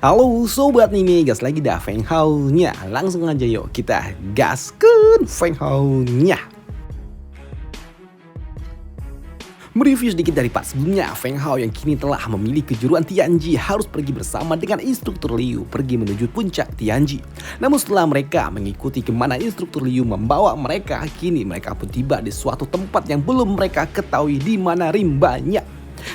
Halo sobat nih, gas lagi dah Feng Hao-nya. Langsung aja yuk kita gaskeun Feng Hao-nya. Mereview sedikit dari part sebelumnya, Feng Hao yang kini telah memilih kejuruan Tianji harus pergi bersama dengan instruktur Liu pergi menuju puncak Tianji. Namun setelah mereka mengikuti kemana instruktur Liu membawa mereka, kini mereka pun tiba di suatu tempat yang belum mereka ketahui di mana rimbanya.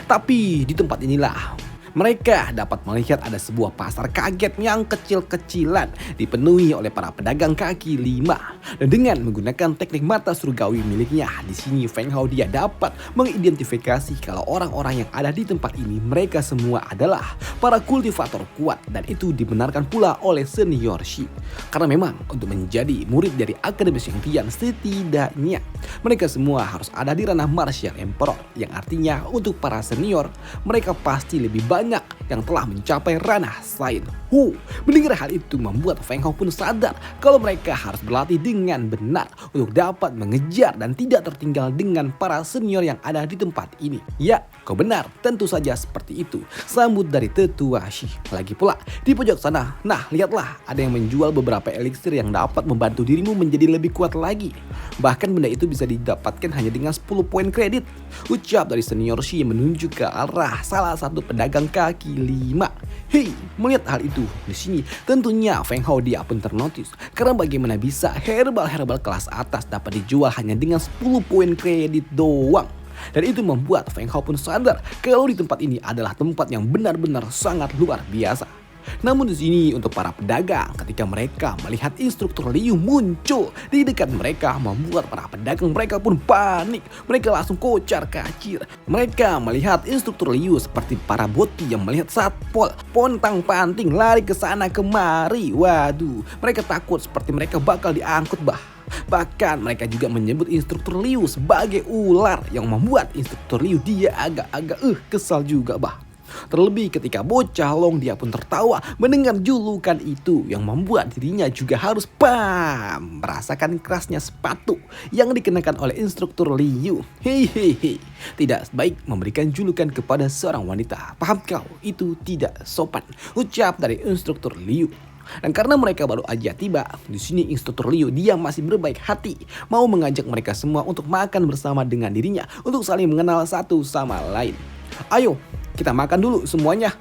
Tapi di tempat inilah mereka dapat melihat ada sebuah pasar kaget yang kecil-kecilan dipenuhi oleh para pedagang kaki lima. Dan dengan menggunakan teknik mata surgawi miliknya, di sini Feng Hao dia dapat mengidentifikasi kalau orang-orang yang ada di tempat ini mereka semua adalah para kultivator kuat, dan itu dibenarkan pula oleh senior Shi. Karena memang untuk menjadi murid dari Akademi Xiangtian setidaknya mereka semua harus ada di ranah Martial Emperor, yang artinya untuk para senior mereka pasti lebih banyak yang telah mencapai ranah Saint Hu. Mendengar hal itu membuat Feng Hao pun sadar kalau mereka harus berlatih dengan benar untuk dapat mengejar dan tidak tertinggal dengan para senior yang ada di tempat ini. Ya, kau benar, tentu saja seperti itu, sambut dari tetua Shi. Lagi pula di pojok sana, nah lihatlah ada yang menjual beberapa eliksir yang dapat membantu dirimu menjadi lebih kuat lagi. Bahkan benda itu bisa didapatkan hanya dengan 10 poin kredit. Ucap dari senior Shi yang menunjuk ke arah salah satu pedagang kaki lima. Hei, melihat hal itu di sini tentunya Feng Hao dia pun ternotis, karena bagaimana bisa herbal kelas atas dapat dijual hanya dengan 10 poin kredit doang. Dan itu membuat Feng Hao pun sadar kalau di tempat ini adalah tempat yang benar-benar sangat luar biasa. Namun di sini untuk para pedagang, ketika mereka melihat instruktur Liu muncul di dekat mereka, membuat para pedagang mereka pun panik. Mereka langsung kocar kacir. Mereka melihat instruktur Liu seperti para boti yang melihat satpol, pontang panting lari ke sana kemari. Waduh, mereka takut seperti mereka bakal diangkut bah. Bahkan mereka juga menyebut instruktur Liu sebagai ular, yang membuat instruktur Liu dia agak-agak kesal juga bah. Terlebih ketika bocah Long dia pun tertawa mendengar julukan itu, yang membuat dirinya juga harus merasakan kerasnya sepatu yang dikenakan oleh instruktur Liu. Hehehe, tidak baik memberikan julukan kepada seorang wanita. Paham kau? Itu tidak sopan, ucap dari instruktur Liu. Dan karena mereka baru aja tiba, di sini instruktur Liu dia masih berbaik hati, mau mengajak mereka semua untuk makan bersama dengan dirinya untuk saling mengenal satu sama lain. Ayo, kita makan dulu semuanya,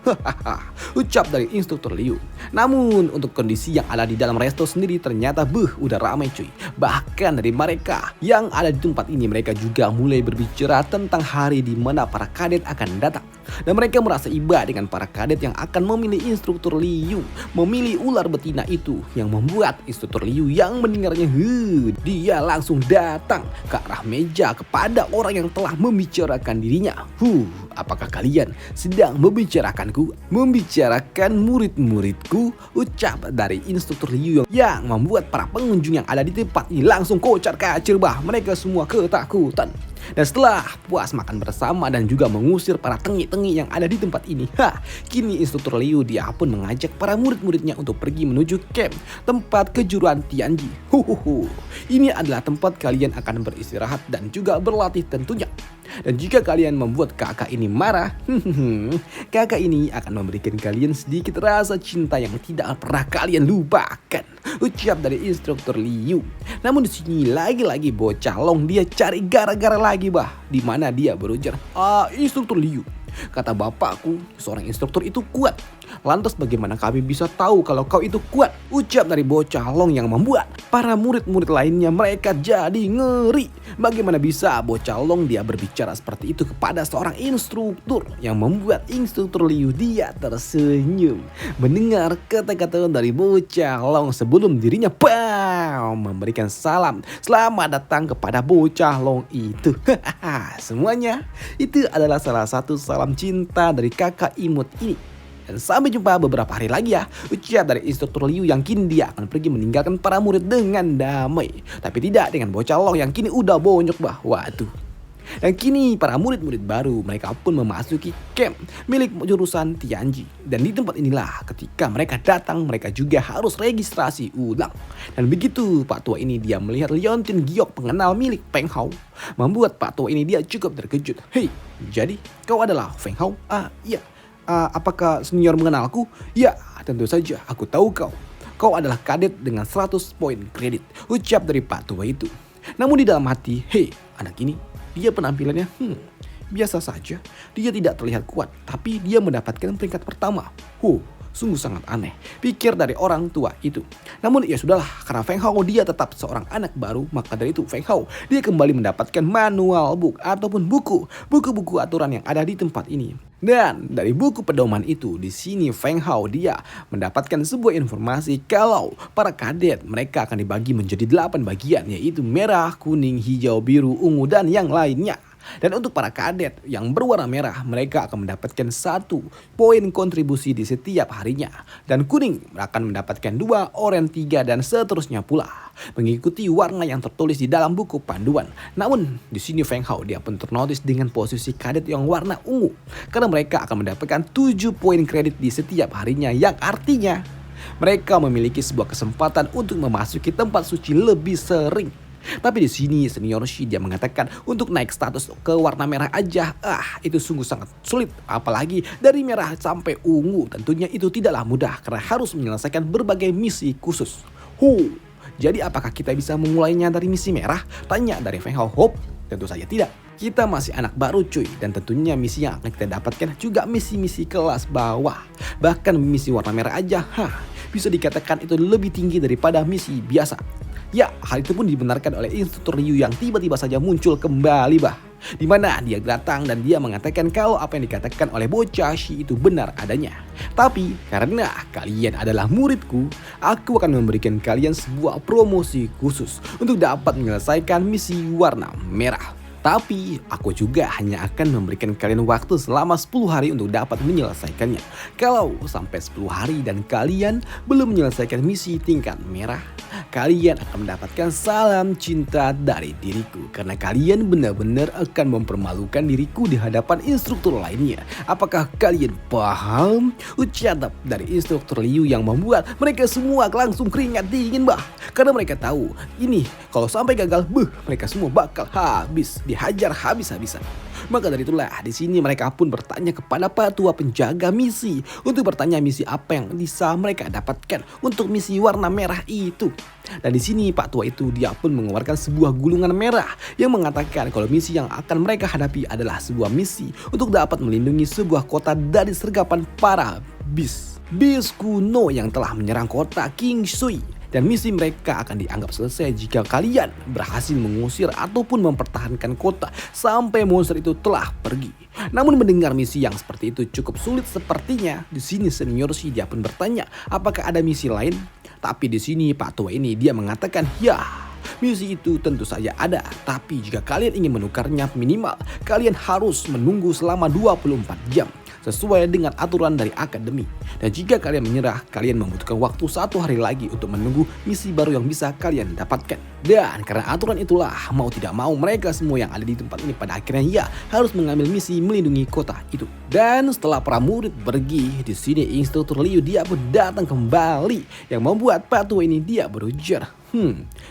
ucap dari instruktur Liu. Namun untuk kondisi yang ada di dalam resto sendiri ternyata udah ramai cuy. Bahkan dari mereka yang ada di tempat ini, mereka juga mulai berbicara tentang hari di mana para kadet akan datang. Dan mereka merasa iba dengan para kadet yang akan memilih instruktur Liu, memilih ular betina itu, yang membuat instruktur Liu yang mendengarnya dia langsung datang ke arah meja kepada orang yang telah membicarakan dirinya. Apakah kalian sedang membicarakanku? Membicarakan murid-muridku? Ucap dari instruktur Liu yang membuat para pengunjung yang ada di tempat ini langsung kocar kacir bah. Mereka semua ketakutan. Dan setelah puas makan bersama dan juga mengusir para tengi-tengi yang ada di tempat ini, kini instruktur Liu dia pun mengajak para murid-muridnya untuk pergi menuju camp tempat kejuruan Tianji. Ini adalah tempat kalian akan beristirahat dan juga berlatih tentunya. Dan jika kalian membuat kakak ini marah, kakak ini akan memberikan kalian sedikit rasa cinta yang tidak pernah kalian lupakan, ucap dari instruktur Liu. Namun di sini lagi-lagi bocah Long dia cari gara-gara lagi bah, di mana dia berujar, instruktur Liu, kata bapakku seorang instruktur itu kuat. Lantas bagaimana kami bisa tahu kalau kau itu kuat? Ucap dari bocah Long yang membuat para murid-murid lainnya mereka jadi ngeri. Bagaimana bisa bocah Long dia berbicara seperti itu kepada seorang instruktur, yang membuat instruktur Liu dia tersenyum mendengar kata-kata dari bocah Long sebelum dirinya memberikan salam selamat datang kepada bocah Long itu. Semuanya itu adalah salah satu salam cinta dari kakak imut ini. Dan sampai jumpa beberapa hari lagi ya, ucap dari instruktur Liu yang kini dia akan pergi meninggalkan para murid dengan damai. Tapi tidak dengan bocah Long yang kini udah bonyok bah. Waduh. Dan kini para murid-murid baru mereka pun memasuki camp milik jurusan Tianji. Dan di tempat inilah ketika mereka datang mereka juga harus registrasi ulang. Dan begitu Pak Tua ini dia melihat Liontin Giok pengenal milik Feng Hao, membuat Pak Tua ini dia cukup terkejut. Hei, jadi kau adalah Feng Hao? Iya. apakah senior mengenalku? Ya, tentu saja aku tahu kau. Kau adalah kadet dengan 100 poin kredit, ucap dari Pak Tua itu. Namun di dalam hati, hei, anak ini, dia penampilannya, biasa saja. Dia tidak terlihat kuat, tapi dia mendapatkan peringkat pertama. Sungguh sangat aneh, pikir dari orang tua itu. Namun ya sudahlah, karena Feng Hao dia tetap seorang anak baru, maka dari itu Feng Hao dia kembali mendapatkan manual book ataupun buku-buku aturan yang ada di tempat ini. Dan dari buku pedoman itu, di sini Feng Hao dia mendapatkan sebuah informasi kalau para kadet mereka akan dibagi menjadi 8 bagian, yaitu merah, kuning, hijau, biru, ungu, dan yang lainnya. Dan untuk para kadet yang berwarna merah, mereka akan mendapatkan 1 poin kontribusi di setiap harinya. Dan kuning akan mendapatkan 2, oranye 3, dan seterusnya pula. Mengikuti warna yang tertulis di dalam buku panduan. Namun di sini Feng Hao dia pun ternotis dengan posisi kadet yang warna ungu. Karena mereka akan mendapatkan 7 poin kredit di setiap harinya, yang artinya mereka memiliki sebuah kesempatan untuk memasuki tempat suci lebih sering. Tapi di sini senior Shi dia mengatakan untuk naik status ke warna merah aja, itu sungguh sangat sulit. Apalagi dari merah sampai ungu, tentunya itu tidaklah mudah karena harus menyelesaikan berbagai misi khusus. Jadi apakah kita bisa memulainya dari misi merah? Tanya dari Feng Hao. Tentu saja tidak. Kita masih anak baru cuy, dan tentunya misi yang akan kita dapatkan juga misi-misi kelas bawah. Bahkan misi warna merah aja, bisa dikatakan itu lebih tinggi daripada misi biasa. Ya, hal itu pun dibenarkan oleh instruktur Liu yang tiba-tiba saja muncul kembali di mana dia datang dan dia mengatakan kalau apa yang dikatakan oleh bocah Shi itu benar adanya. Tapi karena kalian adalah muridku, aku akan memberikan kalian sebuah promosi khusus untuk dapat menyelesaikan misi warna merah. Tapi aku juga hanya akan memberikan kalian waktu selama 10 hari untuk dapat menyelesaikannya. Kalau sampai 10 hari dan kalian belum menyelesaikan misi tingkat merah, kalian akan mendapatkan salam cinta dari diriku. Karena kalian benar-benar akan mempermalukan diriku di hadapan instruktur lainnya. Apakah kalian paham? Ucap dari instruktur Liu yang membuat mereka semua langsung keringat dingin Karena mereka tahu ini kalau sampai gagal, mereka semua bakal dihajar habis-habisan. Maka dari itulah di sini mereka pun bertanya kepada Pak Tua penjaga misi untuk bertanya misi apa yang bisa mereka dapatkan untuk misi warna merah itu. Dan di sini Pak Tua itu dia pun mengeluarkan sebuah gulungan merah yang mengatakan kalau misi yang akan mereka hadapi adalah sebuah misi untuk dapat melindungi sebuah kota dari sergapan para bis kuno yang telah menyerang kota King Sui. Dan misi mereka akan dianggap selesai jika kalian berhasil mengusir ataupun mempertahankan kota sampai monster itu telah pergi. Namun mendengar misi yang seperti itu cukup sulit sepertinya, di sini senior Shi dia pun bertanya apakah ada misi lain. Tapi di sini Pak Tua ini dia mengatakan ya, misi itu tentu saja ada, tapi jika kalian ingin menukarnya minimal kalian harus menunggu selama 24 jam. Sesuai dengan aturan dari akademi. Dan jika kalian menyerah, kalian membutuhkan waktu 1 hari lagi untuk menunggu misi baru yang bisa kalian dapatkan. Dan karena aturan itulah, mau tidak mau mereka semua yang ada di tempat ini pada akhirnya harus mengambil misi melindungi kota itu. Dan setelah para murid pergi, di sini instruktur Liu dia pun datang kembali yang membuat Pak Tua ini dia berujar,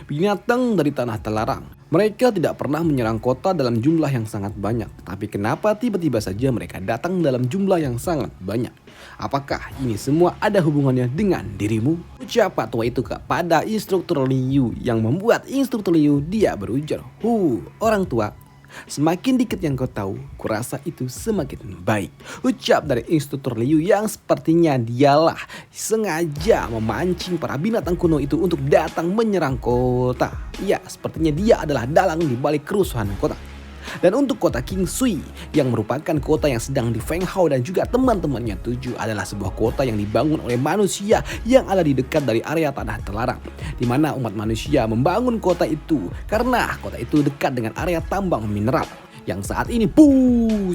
binatang dari tanah terlarang. Mereka tidak pernah menyerang kota dalam jumlah yang sangat banyak. Tapi kenapa tiba-tiba saja mereka datang dalam jumlah yang sangat banyak? Apakah ini semua ada hubungannya dengan dirimu? Ucap Pak Tua itu kepada instruktur Liu yang membuat instruktur Liu dia berujar, orang tua, semakin dikit yang kau tahu, kurasa itu semakin baik. Ucap dari instruktur Liu yang sepertinya dialah sengaja memancing para binatang kuno itu untuk datang menyerang kota. Ya, sepertinya dia adalah dalang di balik kerusuhan kota. Dan untuk kota King Sui yang merupakan kota yang sedang di Feng Hao dan juga teman-temannya tuju adalah sebuah kota yang dibangun oleh manusia yang ada di dekat dari area tanah terlarang, di mana umat manusia membangun kota itu karena kota itu dekat dengan area tambang mineral yang saat ini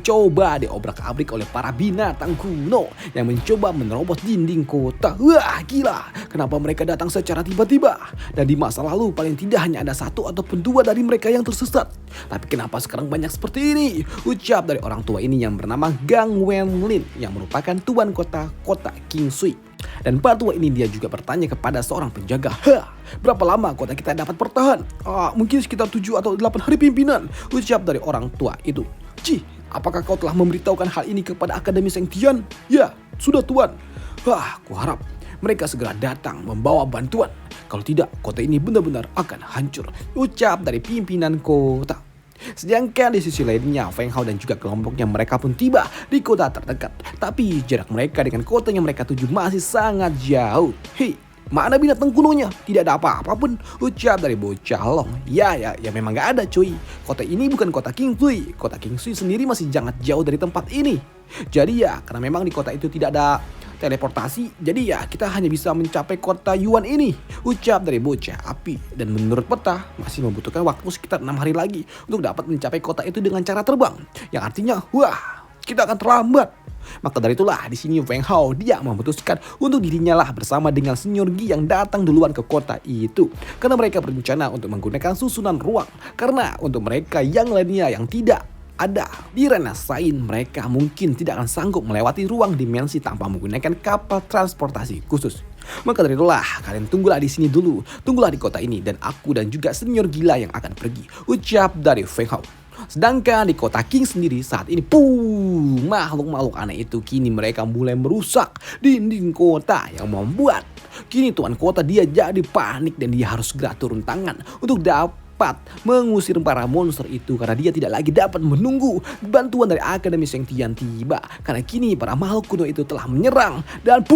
coba diobrak-abrik oleh para binatang kuno yang mencoba menerobos dinding kota. Wah, gila, kenapa mereka datang secara tiba-tiba? Dan di masa lalu paling tidak hanya ada 1 ataupun 2 dari mereka yang tersesat. Tapi kenapa sekarang banyak seperti ini? Ucap dari orang tua ini yang bernama Gang Wenlin yang merupakan tuan kota King Sui. Dan Pak Tua ini dia juga bertanya kepada seorang penjaga, berapa lama kota kita dapat bertahan? Mungkin sekitar 7 atau 8 hari pimpinan, ucap dari orang tua itu. Apakah kau telah memberitahukan hal ini kepada Akademi Seng Tian? Ya, sudah tuan. Kuharap mereka segera datang membawa bantuan. Kalau tidak, kota ini benar-benar akan hancur, ucap dari pimpinan kota. Sedangkan di sisi lainnya, Feng Hao dan juga kelompoknya mereka pun tiba di kota terdekat. Tapi jarak mereka dengan kota yang mereka tuju masih sangat jauh. Hei, mana binatang kunonya? Tidak ada apa-apa pun, ucap dari bocah Long. Ya memang gak ada cuy. Kota ini bukan kota King Sui. Kota King Sui sendiri masih sangat jauh dari tempat ini. Jadi ya, karena memang di kota itu tidak ada teleportasi, jadi ya kita hanya bisa mencapai kota Yuan ini, ucap dari bocah api. Dan menurut peta masih membutuhkan waktu sekitar 6 hari lagi untuk dapat mencapai kota itu dengan cara terbang, yang artinya kita akan terlambat. Maka dari itulah di sini Feng Hao dia memutuskan untuk dirinya lah bersama dengan Senior Gi yang datang duluan ke kota itu, karena mereka berencana untuk menggunakan susunan ruang. Karena untuk mereka yang lainnya yang tidak ada di Renasain, mereka mungkin tidak akan sanggup melewati ruang dimensi tanpa menggunakan kapal transportasi khusus. Maka dari itulah kalian tunggulah di sini dulu, tunggulah di kota ini dan aku dan juga senior gila yang akan pergi, ucap dari Feng Hao. Sedangkan di kota King sendiri saat ini, makhluk-makhluk aneh itu kini mereka mulai merusak dinding kota yang membuat kini tuan kota dia jadi panik dan dia harus segera turun tangan untuk dapat mengusir para monster itu, karena dia tidak lagi dapat menunggu bantuan dari Akademi Seng Tian tiba, karena kini para makhluk kuno itu telah menyerang dan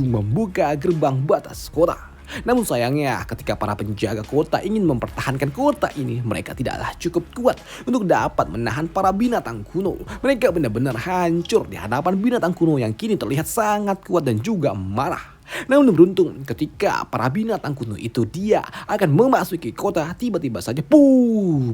membuka gerbang batas kota. Namun sayangnya ketika para penjaga kota ingin mempertahankan kota ini, mereka tidaklah cukup kuat untuk dapat menahan para binatang kuno. Mereka benar-benar hancur di hadapan binatang kuno yang kini terlihat sangat kuat dan juga marah. Namun beruntung ketika para binatang kuno itu dia akan memasuki kota, tiba-tiba saja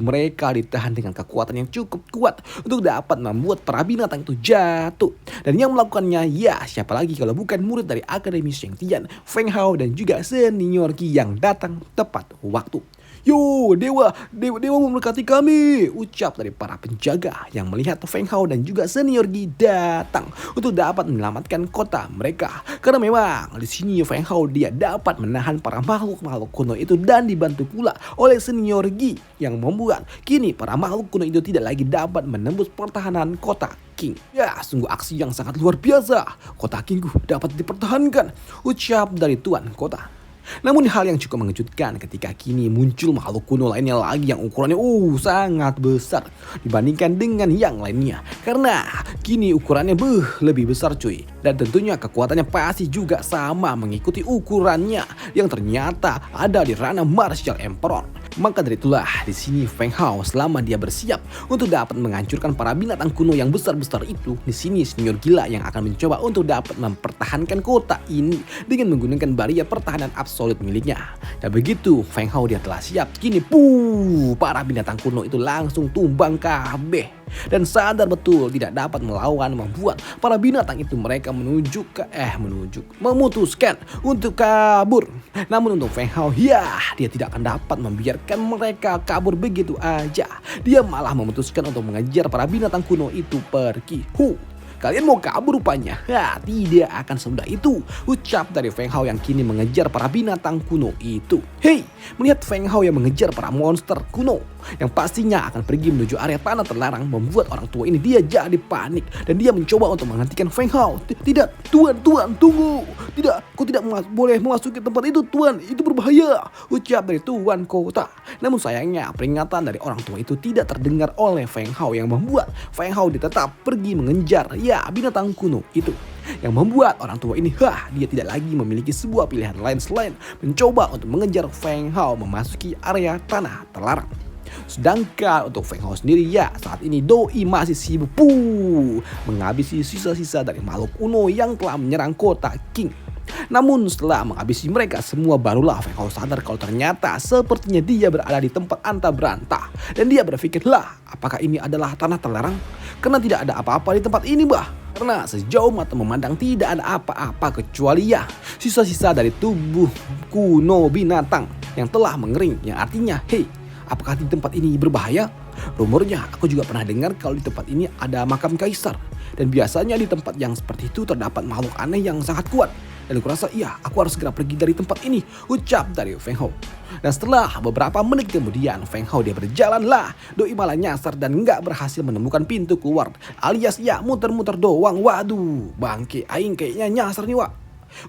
mereka ditahan dengan kekuatan yang cukup kuat untuk dapat membuat para binatang itu jatuh. Dan yang melakukannya ya siapa lagi kalau bukan murid dari Akademi Seng Tian, Feng Hao dan juga senior Qi yang datang tepat waktu. Yo, dewa memberkati kami, ucap dari para penjaga yang melihat Feng Hao dan juga senior Qi datang untuk dapat menyelamatkan kota mereka. Karena memang di sini Feng Hao dia dapat menahan para makhluk-makhluk kuno itu dan dibantu pula oleh senior Qi yang membuat kini para makhluk kuno itu tidak lagi dapat menembus pertahanan kota King. Ya, sungguh aksi yang sangat luar biasa. Kota Kingku dapat dipertahankan, ucap dari tuan kota. Namun hal yang cukup mengejutkan ketika kini muncul makhluk kuno lainnya lagi yang ukurannya sangat besar dibandingkan dengan yang lainnya. Karena kini ukurannya lebih besar cuy. Dan tentunya kekuatannya pasti juga sama mengikuti ukurannya yang ternyata ada di ranah Martial Emperor. Maka dari itulah di sini Feng Hao selama dia bersiap untuk dapat menghancurkan para binatang kuno yang besar-besar itu, di sini senior gila yang akan mencoba untuk dapat mempertahankan kota ini dengan menggunakan barrier pertahanan absolut miliknya. Dan begitu Feng Hao dia telah siap, kini para binatang kuno itu langsung tumbang kabeh dan sadar betul tidak dapat melawan, membuat para binatang itu mereka memutuskan untuk kabur. Namun untuk Feng Hao dia tidak akan dapat membiarkan mereka kabur begitu aja. Dia malah memutuskan untuk mengejar para binatang kuno itu pergi. Kalian mau kabur rupanya? Tidak akan semudah itu, ucap dari Feng Hao yang kini mengejar para binatang kuno itu. Melihat Feng Hao yang mengejar para monster kuno yang pastinya akan pergi menuju area tanah terlarang, membuat orang tua ini dia jadi panik dan dia mencoba untuk menghentikan Feng Hao. Tidak, tuan, tunggu. Tidak, kau tidak boleh memasuki tempat itu, tuan. Itu berbahaya, ucap dari tuan kota. Namun sayangnya peringatan dari orang tua itu tidak terdengar oleh Feng Hao yang membuat Feng Hao tetap pergi mengejar binatang kuno itu. Yang membuat orang tua ini dia tidak lagi memiliki sebuah pilihan lain selain mencoba untuk mengejar Feng Hao memasuki area tanah terlarang. Sedangkan untuk Feng Hao sendiri saat ini doi masih sibuk menghabisi sisa-sisa dari makhluk kuno yang telah menyerang kota King. Namun setelah menghabisi mereka semua, barulah Feng Hao sadar kalau ternyata sepertinya dia berada di tempat anta berantah. Dan dia berpikir, apakah ini adalah tanah terlarang? Karena tidak ada apa-apa di tempat ini, Karena sejauh mata memandang tidak ada apa-apa kecuali sisa-sisa dari tubuh kuno binatang yang telah mengering. Yang artinya, apakah di tempat ini berbahaya? Rumornya aku juga pernah dengar kalau di tempat ini ada makam kaisar. Dan biasanya di tempat yang seperti itu terdapat makhluk aneh yang sangat kuat. Dan kurasa iya aku harus segera pergi dari tempat ini, ucap dari Feng Hao. Dan setelah beberapa menit kemudian Feng Hao dia berjalanlah. Doi malah nyasar dan nggak berhasil menemukan pintu keluar, alias ya muter-muter doang. Waduh bangke aing kayaknya nyasar nih wak,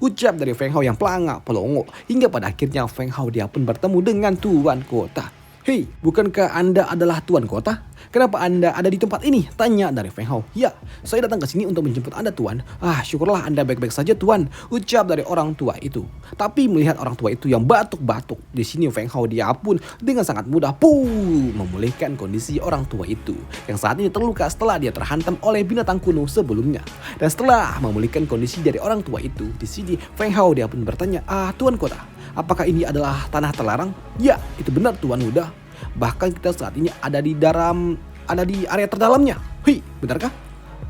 ucap dari Feng Hao yang pelangak pelongo. Hingga pada akhirnya Feng Hao dia pun bertemu dengan tuan kota. Hei, bukankah Anda adalah tuan kota? Kenapa Anda ada di tempat ini? Tanya dari Feng Hao. Ya, saya datang ke sini untuk menjemput Anda tuan. Ah, syukurlah Anda baik-baik saja tuan, ucap dari orang tua itu. Tapi melihat orang tua itu yang batuk-batuk, di sini Feng Hao dia pun dengan sangat mudah memulihkan kondisi orang tua itu yang saat ini terluka setelah dia terhantam oleh binatang kuno sebelumnya. Dan setelah memulihkan kondisi dari orang tua itu, di sini Feng Hao dia pun bertanya, tuan kota, apakah ini adalah tanah terlarang? Ya, itu benar tuan muda. Bahkan kita saat ini ada di area terdalamnya. Hei, benarkah?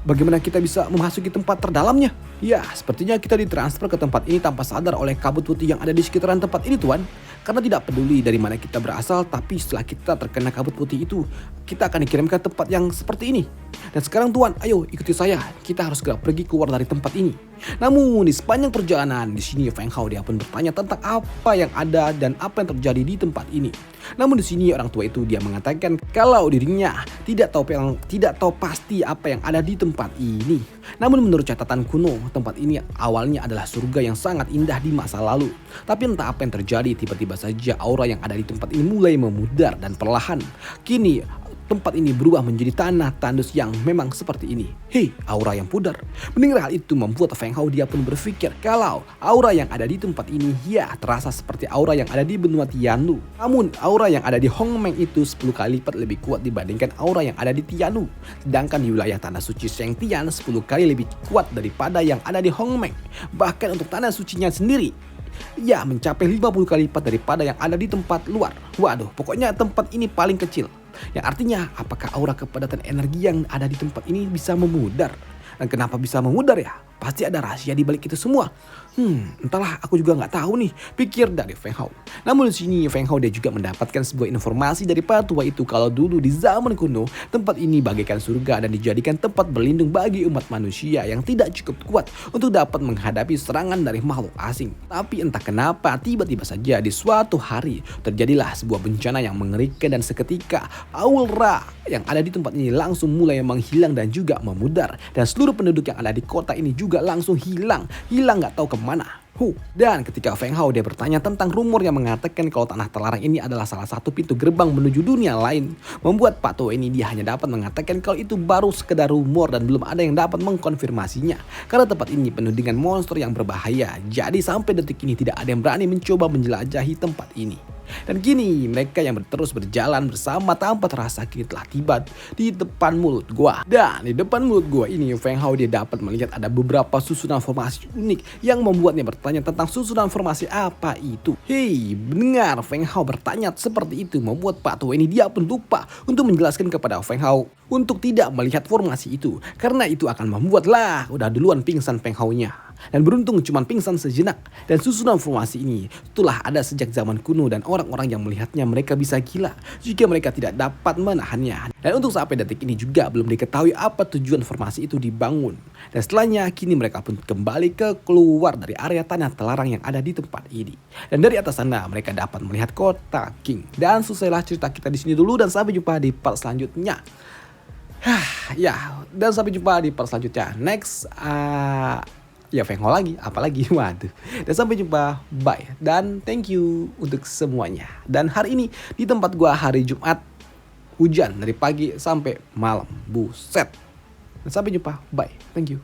Bagaimana kita bisa memasuki tempat terdalamnya? Ya, sepertinya kita ditransfer ke tempat ini tanpa sadar oleh kabut putih yang ada di sekitaran tempat ini tuan. Karena tidak peduli dari mana kita berasal, tapi setelah kita terkena kabut putih itu, kita akan dikirimkan ke tempat yang seperti ini. Dan sekarang tuan, ayo ikuti saya. Kita harus segera pergi keluar dari tempat ini. Namun di sepanjang perjalanan di sini Feng Hao dia pun bertanya tentang apa yang ada dan apa yang terjadi di tempat ini. Namun di sini orang tua itu dia mengatakan kalau dirinya tidak tahu pasti apa yang ada di tempat ini. Namun menurut catatan kuno, tempat ini awalnya adalah surga yang sangat indah di masa lalu. Tapi entah apa yang terjadi, tiba-tiba saja aura yang ada di tempat ini mulai memudar dan perlahan kini tempat ini berubah menjadi tanah tandus yang memang seperti ini. Hei, aura yang pudar. Mendengar hal itu membuat Feng Hao dia pun berpikir kalau aura yang ada di tempat ini ya terasa seperti aura yang ada di benua Tianlu. Namun aura yang ada di Hongmeng itu 10 kali lipat lebih kuat dibandingkan aura yang ada di Tianlu. Sedangkan di wilayah tanah suci Shengtian 10 kali lebih kuat daripada yang ada di Hongmeng. Bahkan untuk tanah sucinya sendiri ya mencapai 50 kali lipat daripada yang ada di tempat luar. Waduh, pokoknya tempat ini paling kecil. Yang artinya apakah aura kepadatan energi yang ada di tempat ini bisa memudar? Dan kenapa bisa memudar ya? Pasti ada rahasia di balik itu semua. Entahlah, aku juga nggak tahu nih, pikir dari Feng Hao. Namun di sini Feng Hao dia juga mendapatkan sebuah informasi dari patua itu kalau dulu di zaman kuno tempat ini bagaikan surga dan dijadikan tempat berlindung bagi umat manusia yang tidak cukup kuat untuk dapat menghadapi serangan dari makhluk asing. Tapi entah kenapa tiba-tiba saja di suatu hari terjadilah sebuah bencana yang mengerikan dan seketika aura yang ada di tempat ini langsung mulai menghilang dan juga memudar, dan seluruh penduduk yang ada di kota ini juga langsung hilang nggak tahu kemana. Dan ketika Feng Hao dia bertanya tentang rumor yang mengatakan kalau tanah terlarang ini adalah salah satu pintu gerbang menuju dunia lain, membuat Pak Tua ini dia hanya dapat mengatakan kalau itu baru sekedar rumor dan belum ada yang dapat mengkonfirmasinya. Karena tempat ini penuh dengan monster yang berbahaya, jadi sampai detik ini tidak ada yang berani mencoba menjelajahi tempat ini. Dan kini mereka yang terus berjalan bersama tanpa terasa kini telah tiba di depan mulut gua. Dan di depan mulut gua ini Feng Hao dia dapat melihat ada beberapa susunan formasi unik yang membuatnya bertanya tentang susunan formasi apa itu. Hei, mendengar Feng Hao bertanya seperti itu membuat Pak Tua ini dia pun lupa untuk menjelaskan kepada Feng Hao untuk tidak melihat formasi itu, karena itu akan membuatlah udah duluan pingsan Feng Hao-nya. Dan beruntung cuma pingsan sejenak. Dan susunan formasi ini itulah ada sejak zaman kuno dan orang-orang yang melihatnya mereka bisa gila jika mereka tidak dapat menahannya. Dan untuk sampai detik ini juga belum diketahui apa tujuan formasi itu dibangun. Dan setelahnya kini mereka pun kembali keluar dari area tanah terlarang yang ada di tempat ini. Dan dari atas sana mereka dapat melihat kota King. Dan selesailah cerita kita di sini dulu dan sampai jumpa di part selanjutnya. Dan sampai jumpa di part selanjutnya. Next ya Feng Hao lagi, apalagi, waduh. Dan sampai jumpa, bye. Dan thank you untuk semuanya. Dan hari ini di tempat gua hari Jumat, hujan dari pagi sampai malam, buset. Dan sampai jumpa, bye, thank you.